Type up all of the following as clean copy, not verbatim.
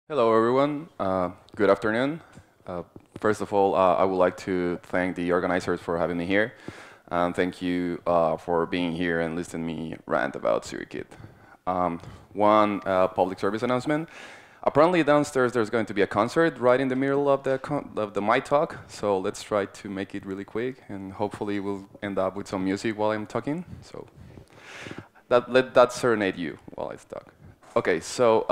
Hello, everyone. Good afternoon. Uh, First of all, I would like to thank the organizers for having me here. And thank you for being here and listening to me rant about SiriKit. One public service announcement. Apparently downstairs there's going to be a concert right in the middle of the my talk. So let's try to make it really quick, and hopefully we'll end up with some music while I'm talking. So let that serenade you while I talk. Okay, so.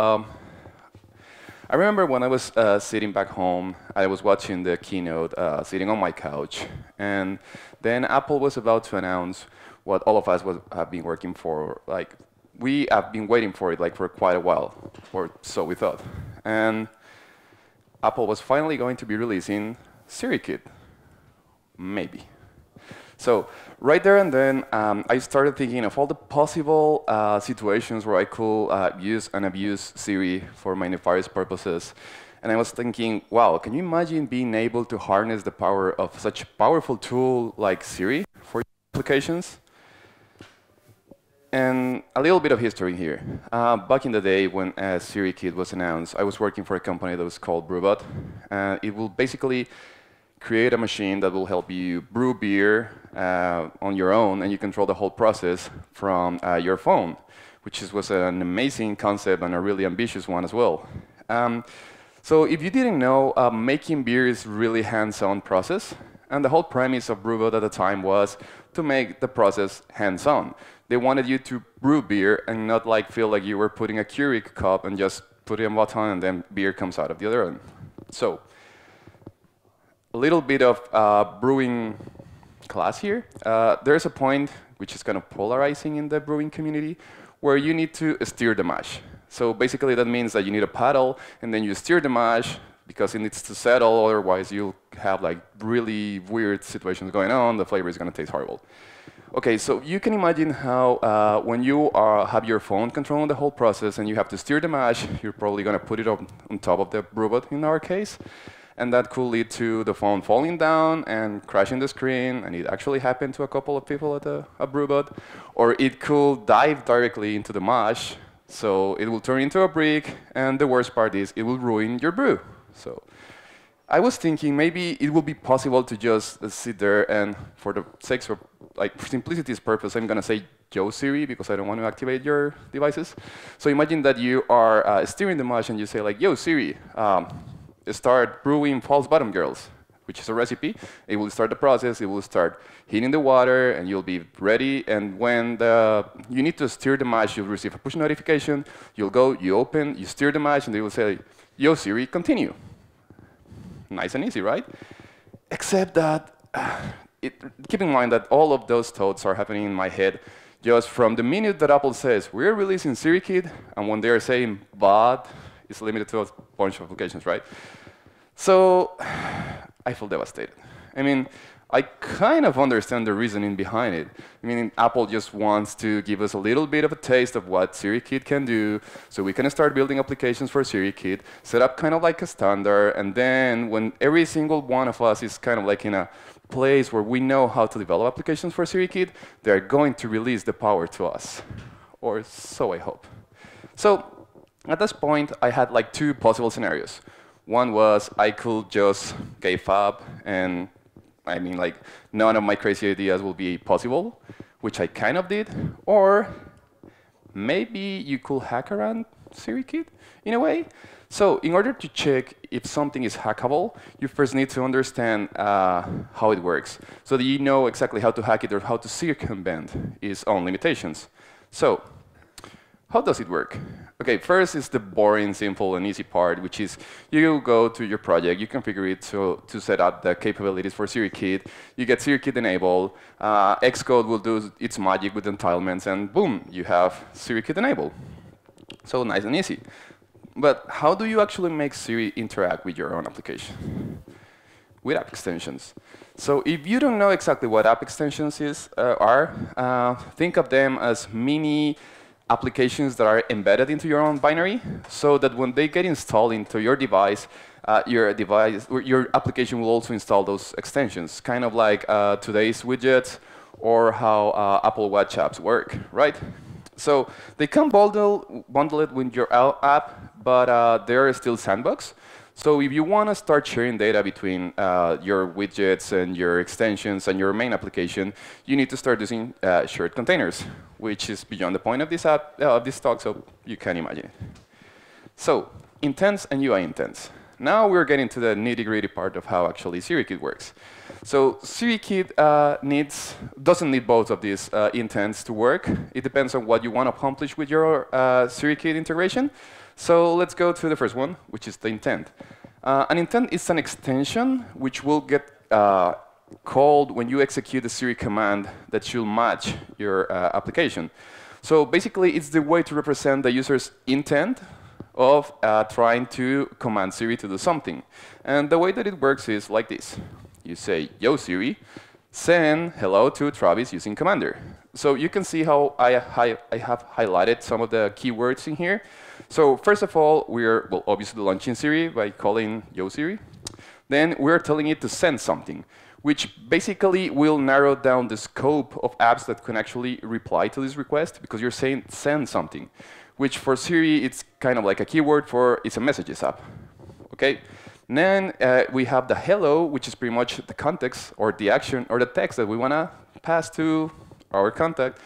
I remember when I was sitting back home, I was watching the keynote, sitting on my couch, and then Apple was about to announce what all of us have been working for. Like, we have been waiting for it like for quite a while, or so we thought. And Apple was finally going to be releasing Siri Kid, maybe. So right there and then, I started thinking of all the possible situations where I could use and abuse Siri for my nefarious purposes. And I was thinking, wow, can you imagine being able to harness the power of such a powerful tool like Siri for applications? And a little bit of history here. Back in the day when Siri Kid was announced, I was working for a company that was called Brewbot. It will basically create a machine that will help you brew beer on your own, and you control the whole process from your phone, which was an amazing concept and a really ambitious one as well. So if you didn't know, making beer is really hands-on process, and the whole premise of Brewbot at the time was to make the process hands-on. They wanted you to brew beer and not like feel like you were putting a Keurig cup and just put in a button and then beer comes out of the other end. So a little bit of brewing class here. There's a point which is kind of polarizing in the brewing community where you need to steer the mash. So basically that means that you need a paddle and then you steer the mash because it needs to settle, otherwise you'll have like really weird situations going on, the flavor is going to taste horrible. Okay, so you can imagine how when you have your phone controlling the whole process and you have to steer the mash, you're probably going to put it on top of the Brewbot in our case. And that could lead to the phone falling down and crashing the screen, and it actually happened to a couple of people at a Brewbot. Or it could dive directly into the mash, so it will turn into a brick, and the worst part is it will ruin your brew. So I was thinking maybe it would be possible to just sit there and, for the sake of for simplicity's purpose, I'm going to say Yo Siri because I don't want to activate your devices. So imagine that you are steering the mash and you say like, Yo Siri, start brewing false bottom girls, which is a recipe. It will start the process, it will start heating the water, and you'll be ready. And when you need to steer the mash, you'll receive a push notification. You'll go, you open, you steer the mash, and they will say, Yo Siri, continue. Nice and easy, right? Except that, keep in mind that all of those thoughts are happening in my head just from the minute that Apple says, we're releasing Siri Kid, and when they're saying, but it's limited to a bunch of applications, right? So I feel devastated. I mean, I kind of understand the reasoning behind it. I mean, Apple just wants to give us a little bit of a taste of what Siri Kid can do, so we can start building applications for Siri Kid, set up kind of like a standard, and then when every single one of us is kind of like in a place where we know how to develop applications for Siri Kid, they're going to release the power to us. Or so I hope. So at this point, I had like two possible scenarios. One was I could just give up, and I mean, like, none of my crazy ideas will be possible, which I kind of did. Or maybe you could hack around Siri Kid in a way. So in order to check if something is hackable, you first need to understand how it works, so that you know exactly how to hack it or how to circumvent its own limitations. So how does it work? Okay, first is the boring, simple, and easy part, which is you go to your project, you configure it to set up the capabilities for Siri Kid, you get Siri Kid enabled, Xcode will do its magic with entitlements, and boom, you have Siri Kid enabled. So nice and easy. But how do you actually make Siri interact with your own application? With app extensions. So if you don't know exactly what app extensions are, think of them as mini applications that are embedded into your own binary, so that when they get installed into your device, your application will also install those extensions, kind of like today's widgets or how Apple Watch apps work, right? So they can bundle it with your app, but they are still sandbox. So if you want to start sharing data between your widgets and your extensions and your main application, you need to start using shared containers, which is beyond the point of this this talk, so you can imagine it. So intents and UI intents. Now we're getting to the nitty-gritty part of how actually SiriKit works. So SiriKit doesn't need both of these intents to work. It depends on what you want to accomplish with your SiriKit integration. So let's go to the first one, which is the intent. An intent is an extension which will get called when you execute a Siri command that should match your application. So basically, it's the way to represent the user's intent of trying to command Siri to do something. And the way that it works is like this. You say, yo Siri, send hello to Travis using Commander. So you can see how I have highlighted some of the keywords in here. So first of all, we're obviously launching Siri by calling yo Siri. Then we're telling it to send something, which basically will narrow down the scope of apps that can actually reply to this request, because you're saying send something, which for Siri, it's kind of like a keyword for it's a messages app. Okay? Then we have the hello, which is pretty much the context or the action or the text that we want to pass to our contact.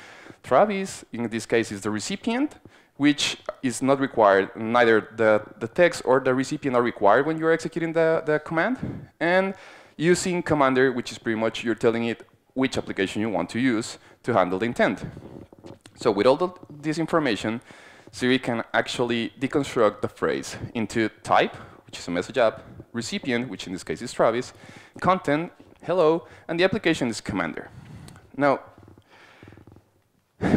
Travis, in this case, is the recipient, which is not required. Neither the text or the recipient are required when you're executing the command. And using Commander, which is pretty much you're telling it which application you want to use to handle the intent. So with all this information, Siri can actually deconstruct the phrase into type, which is a message app, recipient, which in this case is Travis, content, hello, and the application is Commander. Now,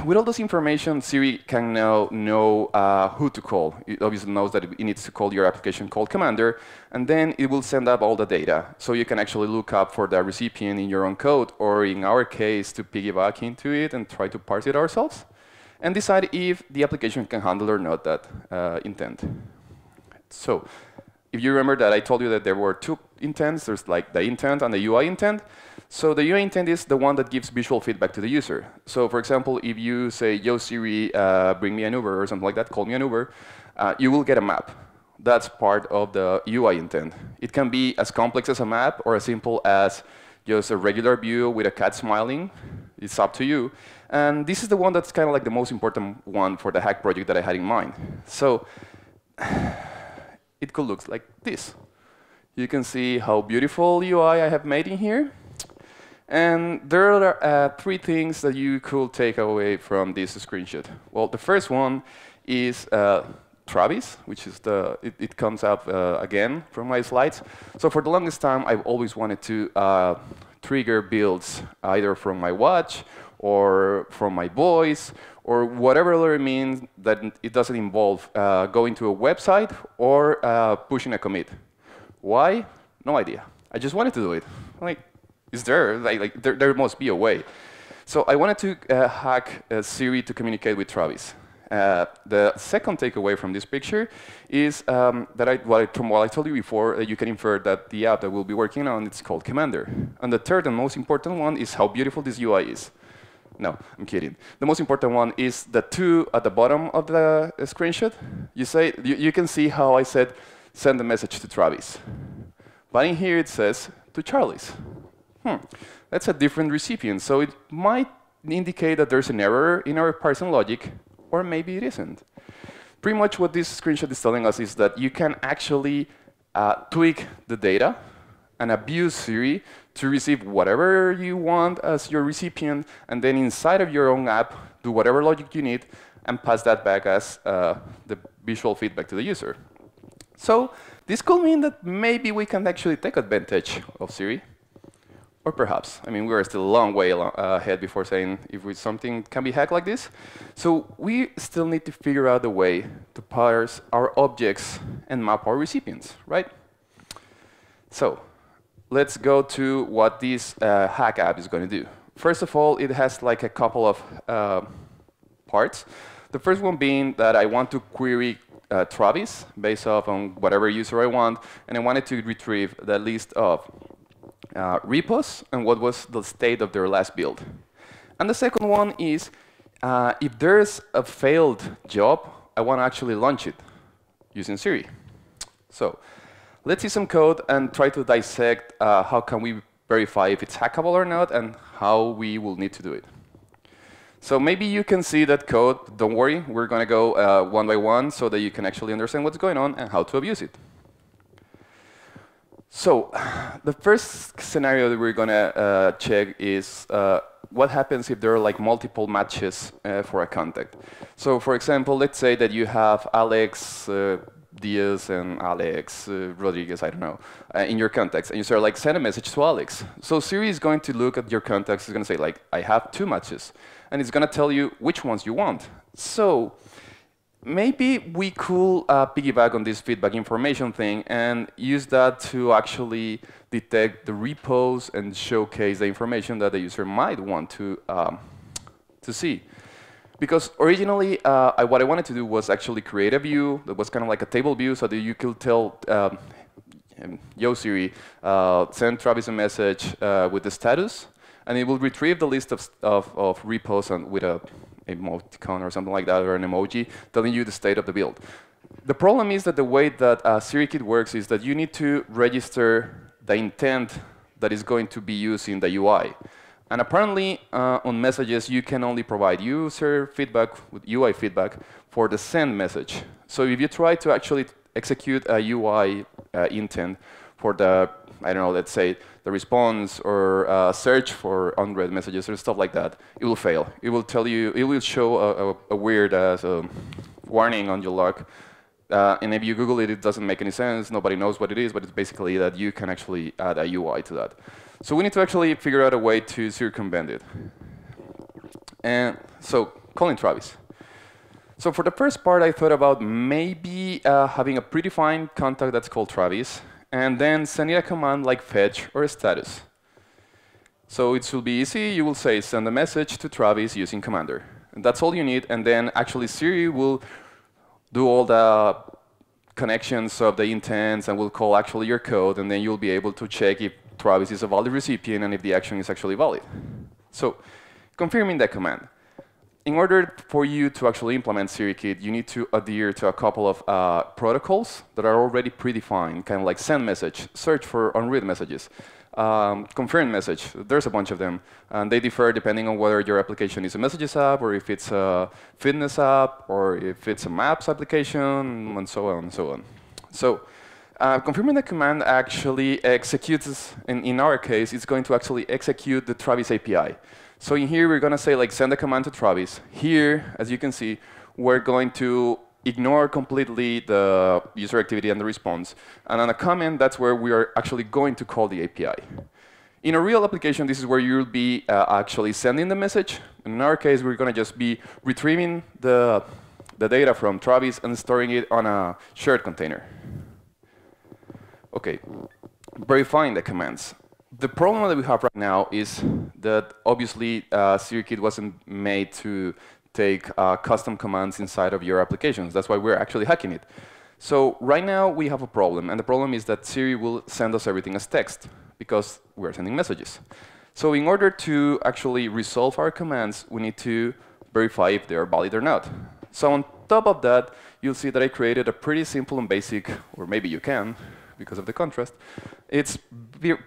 with all this information, Siri can now know who to call. It obviously knows that it needs to call your application called Commander, and then it will send up all the data. So you can actually look up for the recipient in your own code, or in our case, to piggyback into it and try to parse it ourselves, and decide if the application can handle or not that intent. So if you remember that I told you that there were two intents, there's like the intent and the UI intent. So the UI intent is the one that gives visual feedback to the user. So for example, if you say, yo Siri, bring me an Uber or something like that, call me an Uber, you will get a map. That's part of the UI intent. It can be as complex as a map or as simple as just a regular view with a cat smiling. It's up to you. And this is the one that's kind of like the most important one for the hack project that I had in mind. So it could look like this. You can see how beautiful UI I have made in here. And there are three things that you could take away from this screenshot. Well, the first one is Travis, which is it comes up again from my slides. So for the longest time, I've always wanted to trigger builds either from my watch or from my voice or whatever other means that it doesn't involve going to a website or pushing a commit. Why? No idea. I just wanted to do it. Like, is there? There must be a way. So I wanted to hack Siri to communicate with Travis. The second takeaway from this picture is that from what I told you before, you can infer that the app that we'll be working on is called Commander. And the third and most important one is how beautiful this UI is. No, I'm kidding. The most important one is the two at the bottom of the screenshot. You can see how I said send a message to Travis. But in here it says to Charlie's. That's a different recipient. So it might indicate that there's an error in our parsing logic, or maybe it isn't. Pretty much what this screenshot is telling us is that you can actually tweak the data and abuse Siri to receive whatever you want as your recipient, and then inside of your own app, do whatever logic you need, and pass that back as the visual feedback to the user. So this could mean that maybe we can actually take advantage of Siri. Or perhaps. I mean, we're still a long way ahead before saying if something can be hacked like this. So we still need to figure out a way to parse our objects and map our recipients, right? So let's go to what this hack app is going to do. First of all, it has like a couple of parts. The first one being that I want to query Travis based off on whatever user I want, and I wanted to retrieve the list of repos and what was the state of their last build. And the second one is if there's a failed job, I want to actually launch it. using Siri. So let's see some code and try to dissect how can we verify if it's hackable or not and how we will need to do it. So maybe you can see that code. Don't worry, we're going to go one by one so that you can actually understand what's going on and how to abuse it. So the first scenario that we're going to check is what happens if there are like multiple matches for a contact. So for example, let's say that you have Alex Diaz and Alex Rodriguez, I don't know, in your contacts, and you start like send a message to Alex. So Siri is going to look at your contacts. It's going to say like, I have 2 matches, and it's going to tell you which ones you want. So maybe we could piggyback on this feedback information thing and use that to actually detect the repos and showcase the information that the user might want to see. Because originally, what I wanted to do was actually create a view that was kind of like a table view so that you could tell, yo Siri, send Travis a message with the status, and it will retrieve the list of repos and with a emoticon or something like that, or an emoji, telling you the state of the build. The problem is that the way that SiriKit works is that you need to register the intent that is going to be used in the UI. And apparently, on messages, you can only provide user feedback with UI feedback for the send message. So if you try to actually execute a UI intent for the, I don't know, let's say the response or search for unread messages or stuff like that, it will fail. It will tell you, it will show a weird warning on your log. And if you Google it, it doesn't make any sense. Nobody knows what it is, but it's basically that you can actually add a UI to that. So we need to actually figure out a way to circumvent it. And so calling Travis. So for the first part, I thought about maybe having a predefined contact that's called Travis, and then sending a command like fetch or status. So it should be easy. You will say send a message to Travis using commander. And that's all you need. And then actually Siri will do all the connections of the intents and will call actually your code, and then you'll be able to check if Travis is a valid recipient and if the action is actually valid. So confirming that command. In order for you to actually implement SiriKit, you need to adhere to a couple of protocols that are already predefined, kind of like send message, search for unread messages, confirm message. There's a bunch of them, and they differ depending on whether your application is a messages app, or if it's a fitness app, or if it's a maps application, and so on and so on. So confirming the command actually executes, in our case, it's going to actually execute the Travis API. So in here, we're going to say, like, send a command to Travis. Here, as you can see, we're going to ignore completely the user activity and the response. And on a comment, that's where we are actually going to call the API. In a real application, this is where you'll be actually sending the message. In our case, we're going to just be retrieving the data from Travis and storing it on a shared container. OK, verifying the commands. The problem that we have right now is that obviously SiriKit wasn't made to take custom commands inside of your applications. That's why we're actually hacking it. So right now we have a problem, and the problem is that Siri will send us everything as text because we're sending messages. So in order to actually resolve our commands, we need to verify if they are valid or not. So on top of that, you'll see that I created a pretty simple and basic, or maybe you can, because of the contrast. It's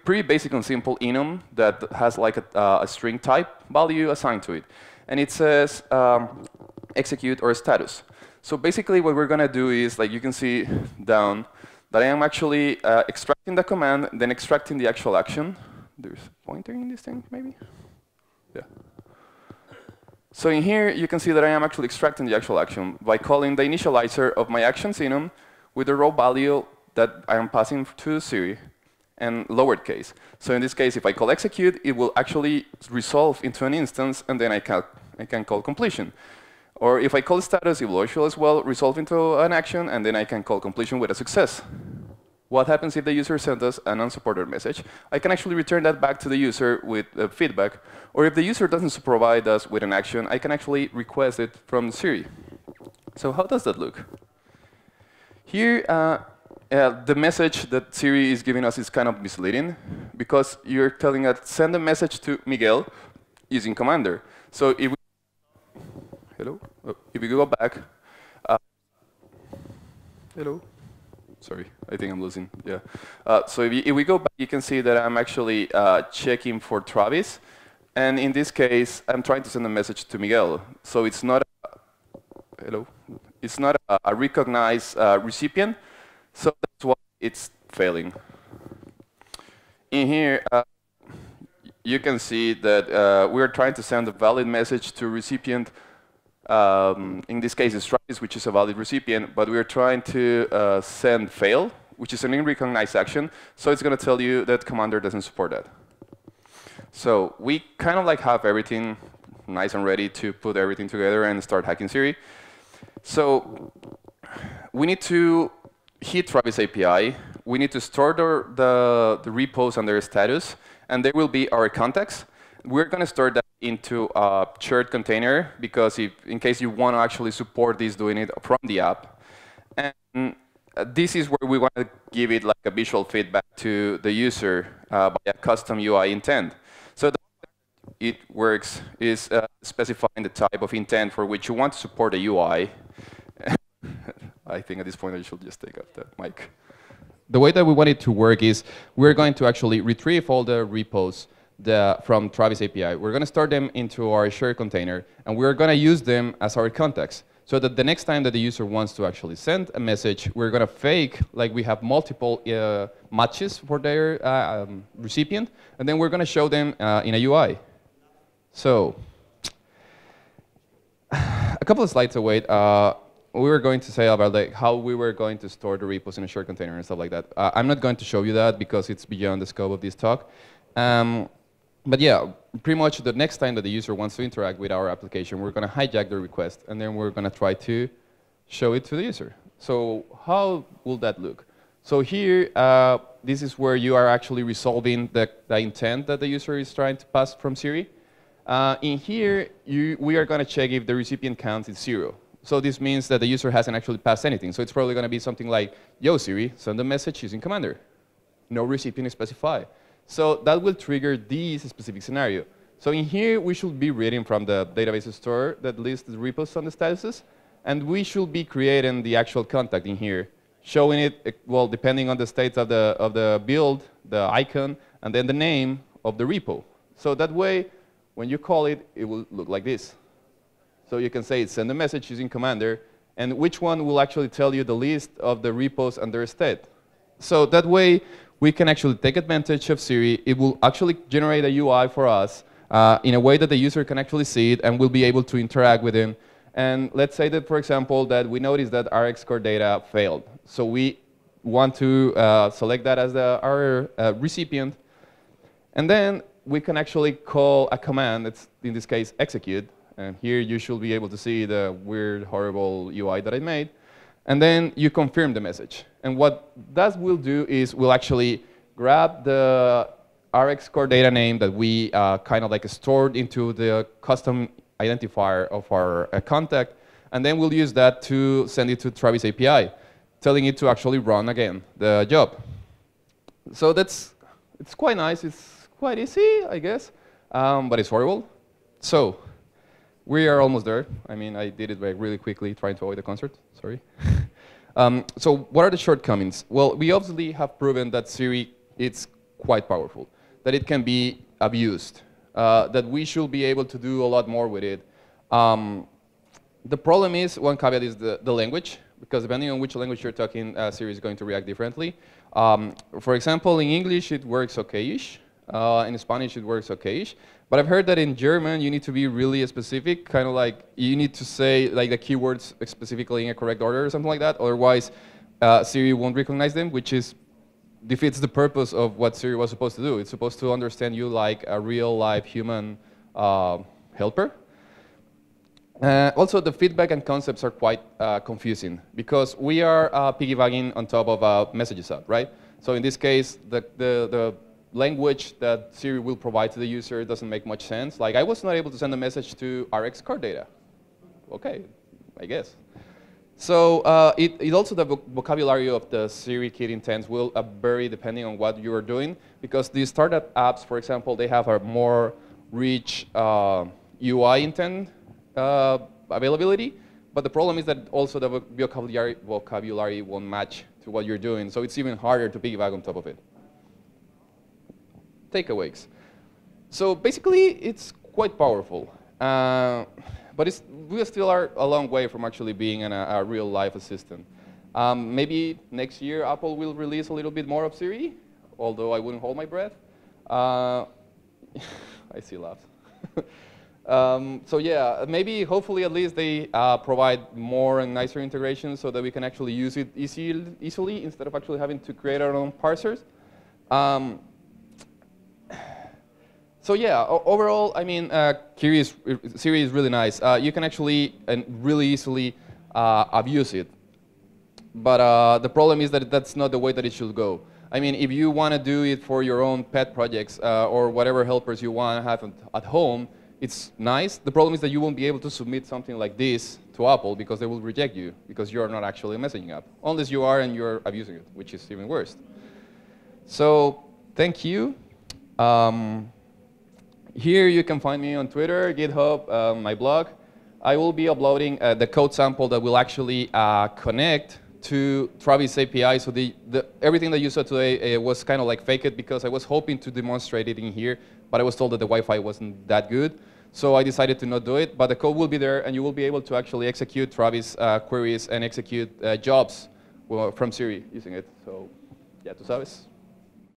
pretty basic and simple enum that has like a string type value assigned to it. And it says execute or status. So basically what we're going to do is, like you can see down, that I am actually extracting the command, then extracting the actual action. There's a pointer in this thing, maybe? Yeah. So in here, you can see that I am actually extracting the actual action by calling the initializer of my actions enum with the raw value that I am passing to Siri, and lowered case. So in this case, if I call execute, it will actually resolve into an instance, and then I can call completion. Or if I call status, it will also as well resolve into an action, and then I can call completion with a success. What happens if the user sends us an unsupported message? I can actually return that back to the user with feedback. Or if the user doesn't provide us with an action, I can actually request it from Siri. So how does that look? Here, the message that Siri is giving us is kind of misleading, because you're telling us, send a message to Miguel using commander. So if we, if we go back, Hello. Sorry, I think I'm losing. Yeah. So if we go back, you can see that I'm actually checking for Travis. And in this case, I'm trying to send a message to Miguel. So it's not hello. It's not a recognized recipient. So that's why it's failing. In here, you can see that we're trying to send a valid message to recipient. In this case, it's Travis, which is a valid recipient, but we're trying to send fail, which is an unrecognized action. So it's going to tell you that Commander doesn't support that. So we kind of like have everything nice and ready to put everything together and start hacking Siri. So we need to hit Travis API. We need to store the repos and their status, and there will be our contacts. We're going to store that into a shared container, because in case you want to actually support this doing it from the app. And this is where we want to give it like a visual feedback to the user by a custom UI intent. So the way it works is specifying the type of intent for which you want to support a UI. I think at this point I should just take off the mic. The way that we want it to work is we're going to actually retrieve all the repos from Travis API. We're going to store them into our shared container, and we're going to use them as our contacts. So that the next time that the user wants to actually send a message, we're going to fake like we have multiple matches for their recipient, and then we're going to show them in a UI. So a couple of slides away, we were going to say about like how we were going to store the repos in a shared container and stuff like that. I'm not going to show you that because it's beyond the scope of this talk. But yeah, pretty much the next time that the user wants to interact with our application, we're going to hijack the request, and then we're going to try to show it to the user. So how will that look? So here, this is where you are actually resolving the intent that the user is trying to pass from Siri. In here, we are going to check if the recipient count is 0. So this means that the user hasn't actually passed anything. So it's probably going to be something like, yo, Siri, send a message using Commander. No recipient is specified. So that will trigger this specific scenario. So in here, we should be reading from the database store that lists the repos on the statuses. And we should be creating the actual contact in here, showing it, well, depending on the state of the build, the icon, and then the name of the repo. So that way, when you call it, it will look like this. So you can say, send a message using Commander, and which one will actually tell you the list of the repos and their state. So that way, we can actually take advantage of Siri. It will actually generate a UI for us in a way that the user can actually see it and will be able to interact with him. And let's say that, for example, that we notice that RX core data failed. So we want to select that as our recipient. And then we can actually call a command that's, in this case, execute. And here you should be able to see the weird, horrible UI that I made. And then you confirm the message. And what that will do is we'll actually grab the RX core data name that we kind of like stored into the custom identifier of our contact. And then we'll use that to send it to Travis API, telling it to actually run again the job. So it's quite nice. It's quite easy, I guess. But it's horrible. So we are almost there. I mean, I did it really quickly, trying to avoid the concert. Sorry. So what are the shortcomings? Well, we obviously have proven that Siri is quite powerful, that it can be abused, that we should be able to do a lot more with it. The problem is, one caveat is the language, because depending on which language you're talking, Siri is going to react differently. For example, in English, it works okay-ish. In Spanish, it works okay-ish. But I've heard that in German, you need to be really specific, kind of like you need to say like the keywords specifically in a correct order or something like that. Otherwise, Siri won't recognize them, which defeats the purpose of what Siri was supposed to do. It's supposed to understand you like a real-life human helper. Also, the feedback and concepts are quite confusing, because we are piggybacking on top of a messages app, right? So in this case, the language that Siri will provide to the user doesn't make much sense. Like, I was not able to send a message to RX card data. OK, I guess. So it also, the vocabulary of the Siri Kid intents will vary depending on what you are doing, because the startup apps, for example, they have a more rich UI intent availability, But the problem is that also the vocabulary won't match to what you're doing, so it's even harder to piggyback on top of it. Takeaways. So basically, it's quite powerful. But we still are a long way from actually being a real-life assistant. Maybe next year, Apple will release a little bit more of Siri, although I wouldn't hold my breath. I see laughs. So yeah, maybe, hopefully, at least they provide more and nicer integrations so that we can actually use it easily instead of actually having to create our own parsers. So yeah, overall, I mean, Siri is really nice. You can actually really easily abuse it. But the problem is that that's not the way that it should go. I mean, if you want to do it for your own pet projects or whatever helpers you want to have at home, it's nice. The problem is that you won't be able to submit something like this to Apple because they will reject you because you're not actually a messaging app, unless you are and you're abusing it, which is even worse. So thank you. Here you can find me on Twitter, GitHub, my blog. I will be uploading the code sample that will actually connect to Travis API. So everything that you saw today was kind of like fake it because I was hoping to demonstrate it in here, but I was told that the Wi-Fi wasn't that good. So I decided to not do it, but the code will be there, and you will be able to actually execute Travis queries and execute jobs from Siri using it. So yeah, tú sabes.